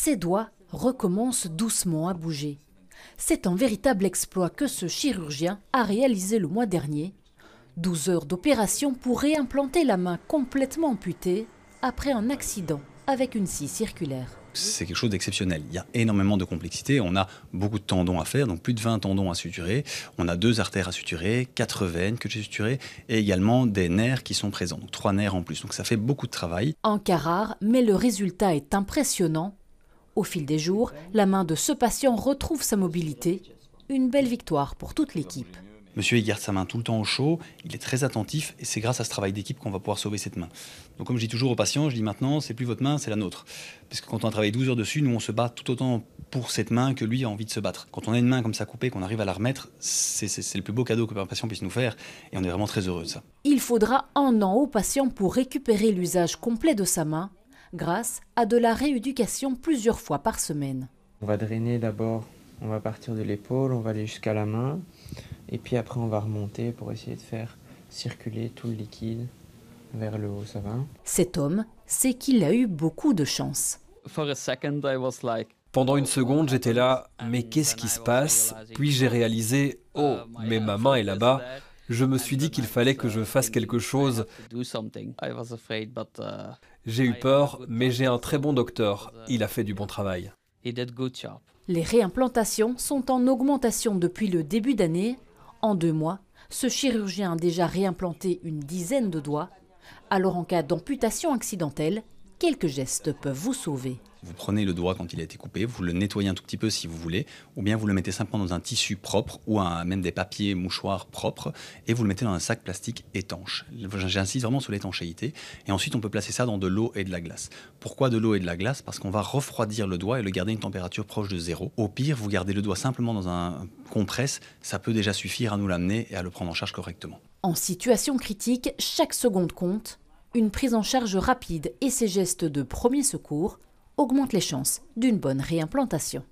ses doigts recommencent doucement à bouger. C'est un véritable exploit que ce chirurgien a réalisé le mois dernier. 12 heures d'opération pour réimplanter la main complètement amputée après un accident avec une scie circulaire. C'est quelque chose d'exceptionnel. Il y a énormément de complexité. On a beaucoup de tendons à faire, donc plus de 20 tendons à suturer. On a 2 artères à suturer, 4 veines que j'ai suturées et également des nerfs qui sont présents. Donc 3 nerfs en plus. Donc ça fait beaucoup de travail. Un cas rare, mais le résultat est impressionnant. Au fil des jours, la main de ce patient retrouve sa mobilité. Une belle victoire pour toute l'équipe. Monsieur, il garde sa main tout le temps au chaud, il est très attentif et c'est grâce à ce travail d'équipe qu'on va pouvoir sauver cette main. Donc comme je dis toujours aux patients, je dis maintenant, c'est plus votre main, c'est la nôtre. Parce que quand on a travaillé 12 heures dessus, nous on se bat tout autant pour cette main que lui a envie de se battre. Quand on a une main comme ça coupée, qu'on arrive à la remettre, c'est le plus beau cadeau qu'un patient puisse nous faire et on est vraiment très heureux de ça. Il faudra 1 an au patient pour récupérer l'usage complet de sa main grâce à de la rééducation plusieurs fois par semaine. On va drainer d'abord, on va partir de l'épaule, on va aller jusqu'à la main. Et puis après, on va remonter pour essayer de faire circuler tout le liquide vers le haut, ça va. Cet homme sait qu'il a eu beaucoup de chance. Pendant une seconde, j'étais là, mais qu'est-ce qui se passe? Puis j'ai réalisé, oh, mais ma main est là-bas. Je me suis dit qu'il fallait que je fasse quelque chose. J'ai eu peur, mais j'ai un très bon docteur. Il a fait du bon travail. Les réimplantations sont en augmentation depuis le début d'année. En 2 mois, ce chirurgien a déjà réimplanté une dizaine de doigts. Alors en cas d'amputation accidentelle, quelques gestes peuvent vous sauver. Vous prenez le doigt quand il a été coupé, vous le nettoyez un tout petit peu si vous voulez, ou bien vous le mettez simplement dans un tissu propre ou même des papiers mouchoirs propres et vous le mettez dans un sac plastique étanche. J'insiste vraiment sur l'étanchéité et ensuite on peut placer ça dans de l'eau et de la glace. Pourquoi de l'eau et de la glace? Parce qu'on va refroidir le doigt et le garder à une température proche de 0. Au pire, vous gardez le doigt simplement dans un compresse, ça peut déjà suffire à nous l'amener et à le prendre en charge correctement. En situation critique, chaque seconde compte. Une prise en charge rapide et ces gestes de premier secours augmentent les chances d'une bonne réimplantation.